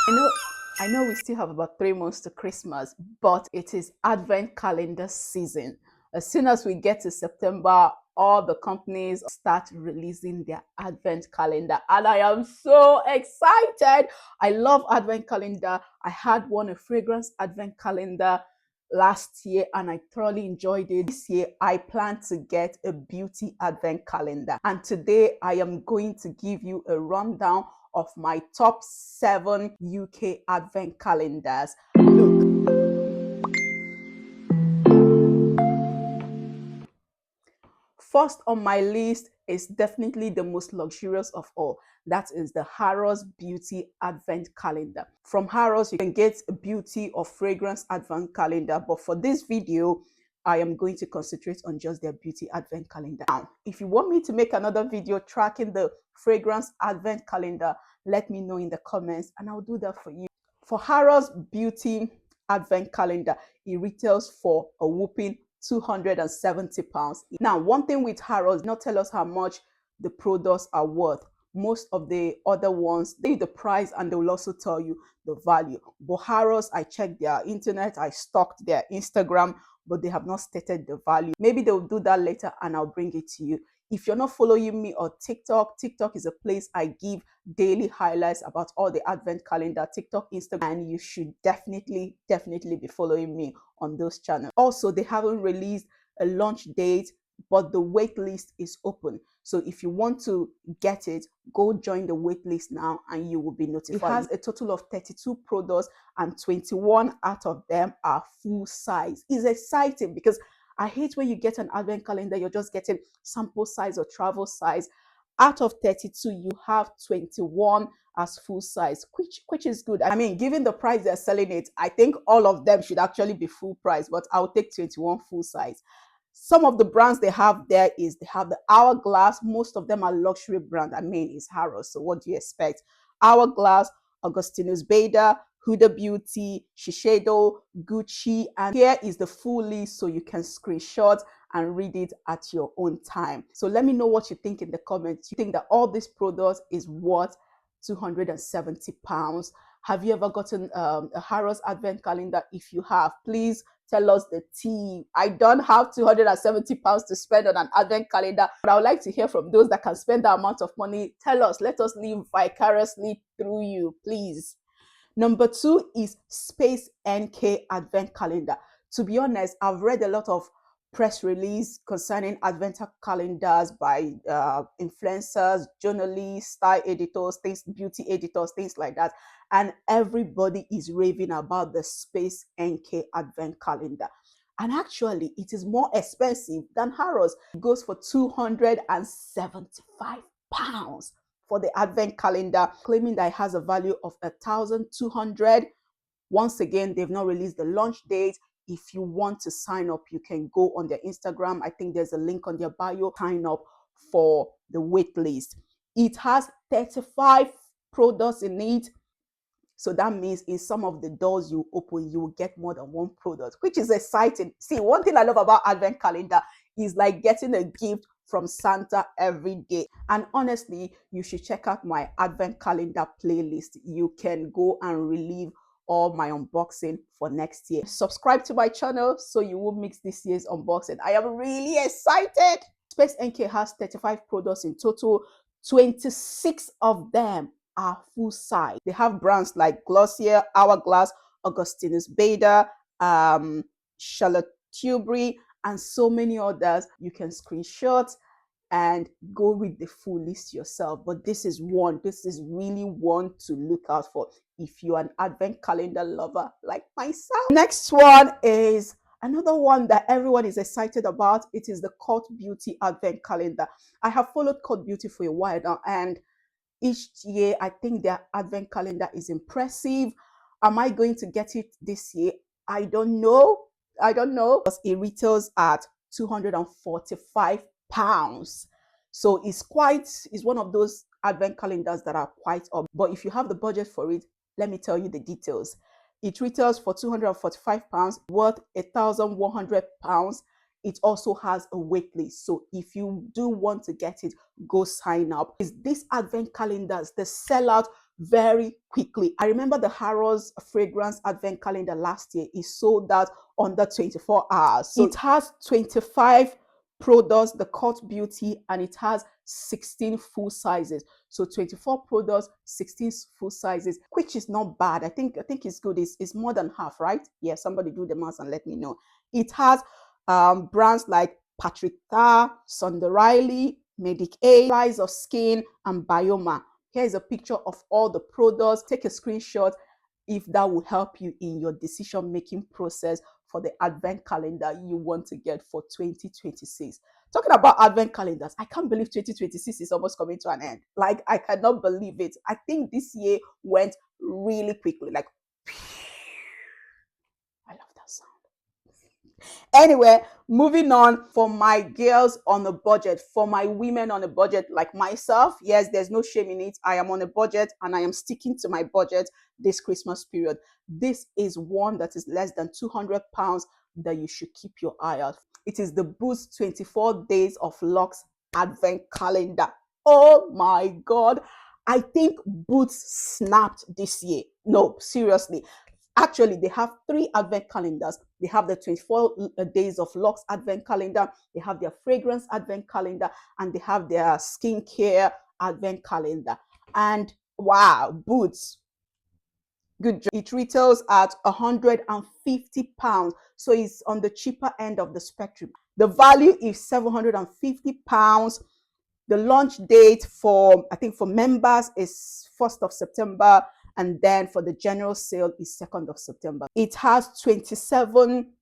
I know we still have about 3 months to Christmas, but it is Advent calendar season. As soon as we get to September, all the companies start releasing their Advent calendar, and I am so excited. I love Advent calendar. I had one, a fragrance Advent calendar last year, and I thoroughly enjoyed it. This year, I plan to get a beauty Advent calendar, and today I am going to give you a rundown of my top 7 UK Advent calendars. Look, first on my list is definitely the most luxurious of all. That is the Harrods Beauty Advent Calendar. From Harrods, you can get a beauty or fragrance Advent calendar, but for this video, I am going to concentrate on just their beauty Advent calendar. Now, if you want me to make another video tracking the fragrance Advent calendar, let me know in the comments and I'll do that for you. For Harrods Beauty Advent calendar, it retails for a whopping £270. Now, one thing with Harrods, not tell us how much the products are worth. Most of the other ones, they the price and they will also tell you the value. But Harrods, I checked their internet, I stalked their Instagram, but they have not stated the value. Maybe they'll do that later and I'll bring it to you. If you're not following me on TikTok, TikTok is a place I give daily highlights about all the Advent calendar, TikTok, Instagram, and you should definitely be following me on those channels. Also, they haven't released a launch date, but the wait list is open. So if you want to get it, go join the wait list now and you will be notified. It has a total of 32 products and 21 out of them are full size. It's exciting because I hate when you get an Advent calendar, you're just getting sample size or travel size. Out of 32, you have 21 as full size, which is good. I mean, given the price they're selling it, I think all of them should actually be full price, but I'll take 21 full size. Some of the brands they have there is they have the Hourglass. Most of them are luxury brand. I mean, it's Harrods, so what do you expect? Hourglass, Augustinus Bader, Huda Beauty, Shiseido, Gucci, and here is the full list so you can screenshot and read it at your own time. So let me know what you think in the comments. You think that all these products is worth £270? Have you ever gotten a Harrods Advent calendar? If you have, please tell us the tea. I don't have £270 to spend on an Advent calendar, but I would like to hear from those that can spend that amount of money. Tell us, let us live vicariously through you, please. Number 2 is SpaceNK Advent Calendar. To be honest, I've read a lot of press release concerning Advent calendars by influencers, journalists, style editors, beauty editors, things like that. And everybody is raving about the SpaceNK Advent Calendar. And actually, it is more expensive than Harrods. It goes for £275 for the Advent calendar, claiming that it has a value of 1,200. Once again, they've not released the launch date. If you want to sign up, you can go on their Instagram. I think there's a link on their bio. Sign up for the wait list. It has 35 products in it. So that means in some of the doors you open, you will get more than one product, which is exciting. See, one thing I love about Advent calendar is like getting a gift from Santa every day. And honestly, you should check out my Advent calendar playlist. You can go and relive all my unboxing for next year. Subscribe to my channel so you won't miss this year's unboxing. I am really excited. SpaceNK has 35 products in total. 26 of them are full size. They have brands like Glossier, Hourglass, Augustinus Bader, Charlotte Tilbury, and so many others. You can screenshot and go read the full list yourself. But this is really one to look out for if you're an Advent calendar lover like myself. Next one is another one that everyone is excited about. It is the Cult Beauty Advent Calendar. I have followed Cult Beauty for a while now, and each year I think their Advent calendar is impressive. Am I going to get it this year? I don't know. Because it retails at £245. So it's one of those Advent calendars that are quite up. But if you have the budget for it, let me tell you the details. It retails for £245, worth £1,100. It also has a wait list. So if you do want to get it, go sign up. These Advent calendars, they sell out very quickly. I remember the Harrods fragrance advent calendar last year. It sold out under 24 hours. So it has 25 products, the Cult Beauty, and it has 16 full sizes. So 24 products, 16 full sizes, which is not bad. I think it's good. It's more than half, right? Yeah, somebody do the math and let me know. It has brands like Patrick Starr, Sunday Riley, Medic A, Rise of Skin, and Bioma. Here is a picture of all the products. Take a screenshot if that will help you in your decision-making process for the advent calendar you want to get for 2026. Talking about advent calendars, I can't believe 2026 is almost coming to an end. Like, I cannot believe it. I think this year went really quickly. Like, I love that sound. Anyway, moving on, for my girls on a budget, for my women on a budget like myself, yes, there's no shame in it. I am on a budget and I am sticking to my budget this Christmas period. This is one that is less than 200 pounds that you should keep your eye out. It is the Boots 24 Days of Lux Advent Calendar. Oh my God. I think Boots snapped this year. No, seriously. Actually, they have 3 advent calendars. They have the 24 Days of Lux advent calendar, they have their fragrance advent calendar, and they have their skincare advent calendar. And wow, Boots, good job. It retails at 150 pounds, so it's on the cheaper end of the spectrum. The value is 750 pounds. The launch date for, I think, for members is 1st of September, and then for the general sale is 2nd of September. It has 27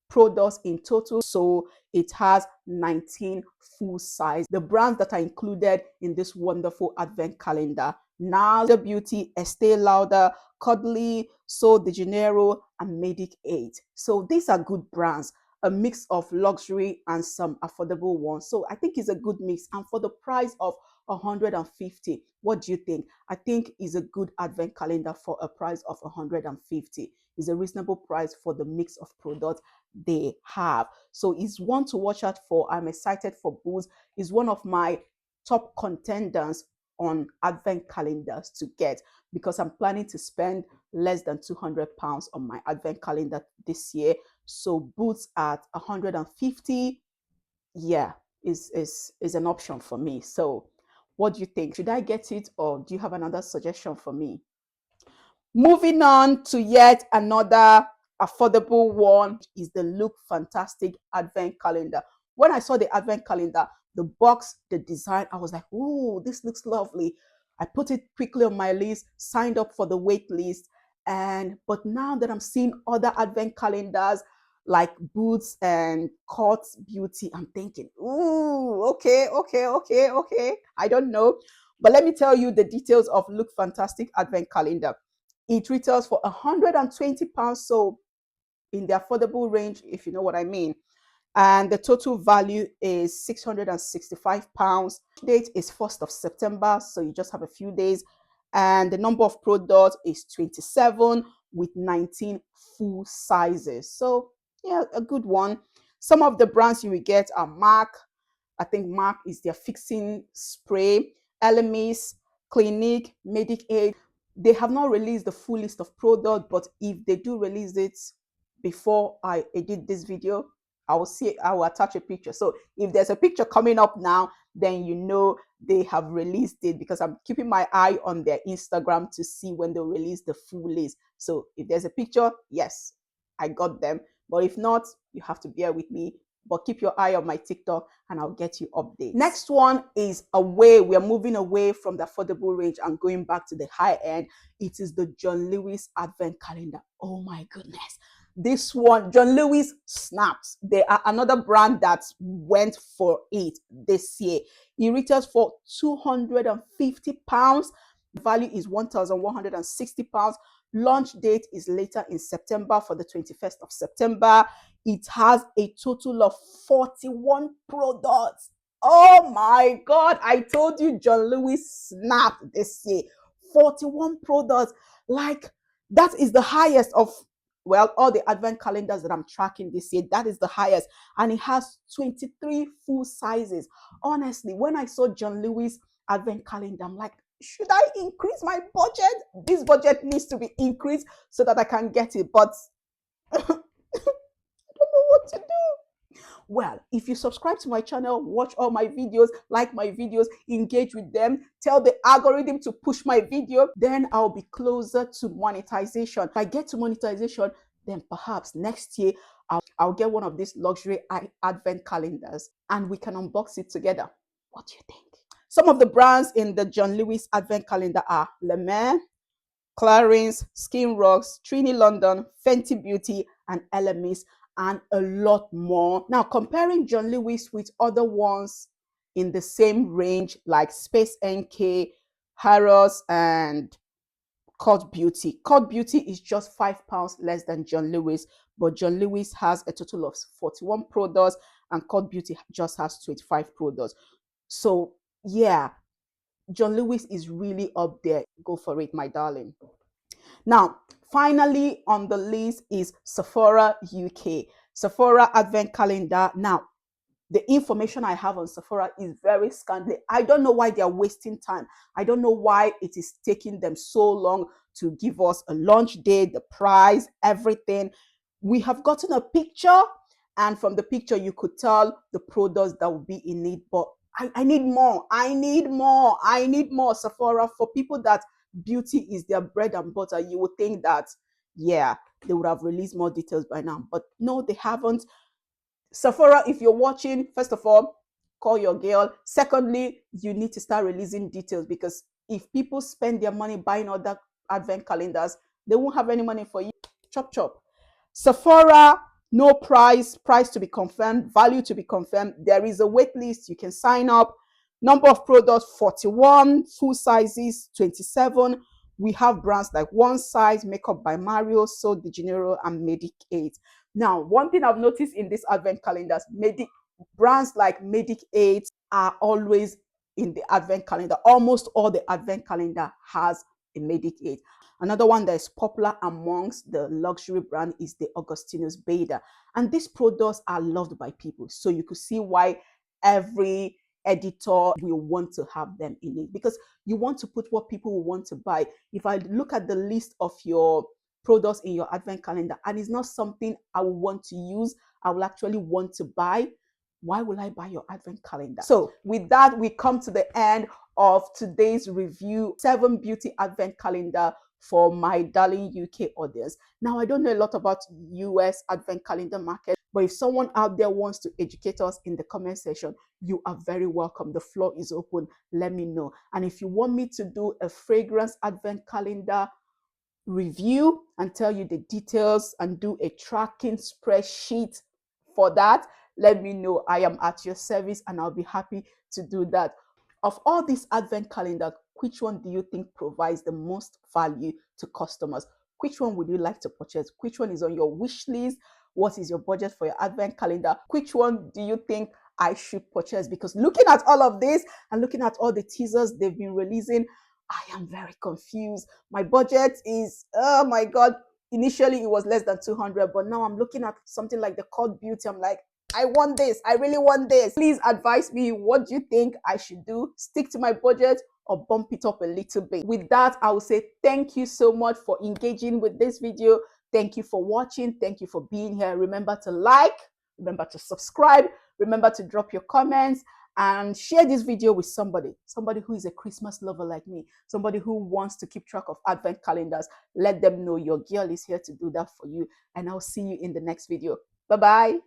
products in total, so it has 19 full size. The brands that are included in this wonderful advent calendar: Nars Beauty, Estee Lauder, Cuddly, Sol de Janeiro, and Medic 8. So these are good brands, a mix of luxury and some affordable ones. So I think it's a good mix. And for the price of 150, what do you think? I think is a good advent calendar for a price of 150. Is a reasonable price for the mix of products they have. So it's one to watch out for. I'm excited for Boots. It's one of my top contenders on advent calendars to get, because I'm planning to spend less than 200 pounds on my advent calendar this year. So Boots at 150, yeah, is an option for me. So what do you think? Should I get it, or do you have another suggestion for me? Moving on to yet another affordable one is the Look Fantastic Advent Calendar. When I saw the Advent Calendar, the box, the design, I was like, oh, this looks lovely. I put it quickly on my list, signed up for the wait list. But now that I'm seeing other Advent calendars like Boots and Cult Beauty, I'm thinking, ooh, okay. I don't know. But let me tell you the details of Look Fantastic Advent Calendar. It retails for 120 pounds, so in the affordable range, if you know what I mean. And the total value is 665 pounds. Date is 1st of September, so you just have a few days. And the number of products is 27 with 19 full sizes. So yeah, a good one. Some of the brands you will get are MAC. I think MAC is their fixing spray, Elemis, Clinique, Medic Aid. They have not released the full list of products, but if they do release it before I edit this video, I will attach a picture. So if there's a picture coming up now, then you know they have released it, because I'm keeping my eye on their Instagram to see when they release the full list. So if there's a picture, yes, I got them. But if not, you have to bear with me. But keep your eye on my TikTok and I'll get you updates. Next one is we're moving away from the affordable range and going back to the high end. It is the John Lewis Advent Calendar. Oh my goodness. This one, John Lewis snaps. They are another brand that went for it this year. It retails for 250 pounds. The value is 1,160 pounds. Launch date is later in September, for the 21st of September. It has a total of 41 products. Oh my God, I told you John Lewis snapped this year. 41 products. Like, that is the highest of, well, all the advent calendars that I'm tracking this year. That is the highest. And it has 23 full sizes. Honestly, when I saw John Lewis advent calendar, I'm like, should I increase my budget? This budget needs to be increased so that I can get it, but I don't know what to do. Well, if you subscribe to my channel, watch all my videos, like my videos, engage with them, tell the algorithm to push my video, then I'll be closer to monetization. If I get to monetization, then perhaps next year I'll get one of these luxury advent calendars and we can unbox it together. What do you think? Some of the brands in the John Lewis advent calendar are Le Mer, Clarins, Skin Rocks, Trini London, Fenty Beauty, and LMS, and a lot more. Now, comparing John Lewis with other ones in the same range like SpaceNK, Harrods, and cultbeauty. cultbeauty is just £5 less than John Lewis, but John Lewis has a total of 41 products and cultbeauty just has 25 products. So yeah, John Lewis is really up there. Go for it, my darling. Now, finally on the list is Sephora UK. Sephora advent calendar. Now, the information I have on Sephora is very scanty. I don't know why they are wasting time. I don't know why it is taking them so long to give us a launch date, the price, everything. We have gotten a picture, and from the picture you could tell the products that will be in it, but I need more. I need more. I need more. Sephora, for people that beauty is their bread and butter, you would think that, yeah, they would have released more details by now, but no, they haven't. Sephora, if you're watching, first of all, call your girl. Secondly, you need to start releasing details, because if people spend their money buying other advent calendars, they won't have any money for you. Chop chop. Sephora, no price to be confirmed, value to be confirmed. There is a wait list. You can sign up. Number of products 41, full sizes 27. We have brands like One Size, Makeup by Mario, So De Janeiro, and Medic 8. Now, one thing I've noticed in these advent calendars, brands like Medic 8 are always in the advent calendar. Almost all the advent calendar has a Medic 8. Another one that is popular amongst the luxury brand is the Augustinus Bader. And these products are loved by people. So you could see why every editor will want to have them in it, because you want to put what people will want to buy. If I look at the list of your products in your advent calendar and it's not something I will want to use, I will actually want to buy, why will I buy your advent calendar? So with that, we come to the end of today's review, 7 beauty advent calendar for my darling UK audience. Now, I don't know a lot about US advent calendar market, but if someone out there wants to educate us in the comment section, you are very welcome. The floor is open. Let me know. And if you want me to do a fragrance advent calendar review and tell you the details and do a tracking spreadsheet for that, let me know. I am at your service and I'll be happy to do that. Of all these advent calendar, which one do you think provides the most value to customers? Which one would you like to purchase? Which one is on your wish list? What is your budget for your advent calendar? Which one do you think I should purchase? Because looking at all of this and looking at all the teasers they've been releasing, I am very confused. My budget is, oh my God, initially it was less than 200, but now I'm looking at something like the cultbeauty. I'm like, I want this. I really want this. Please advise me. What do you think I should do? Stick to my budget or bump it up a little bit? With that, I will say thank you so much for engaging with this video. Thank you for watching. Thank you for being here. Remember to like, remember to subscribe, remember to drop your comments, and share this video with somebody who is a Christmas lover like me, somebody who wants to keep track of advent calendars. Let them know your girl is here to do that for you, and I'll see you in the next video. Bye-bye.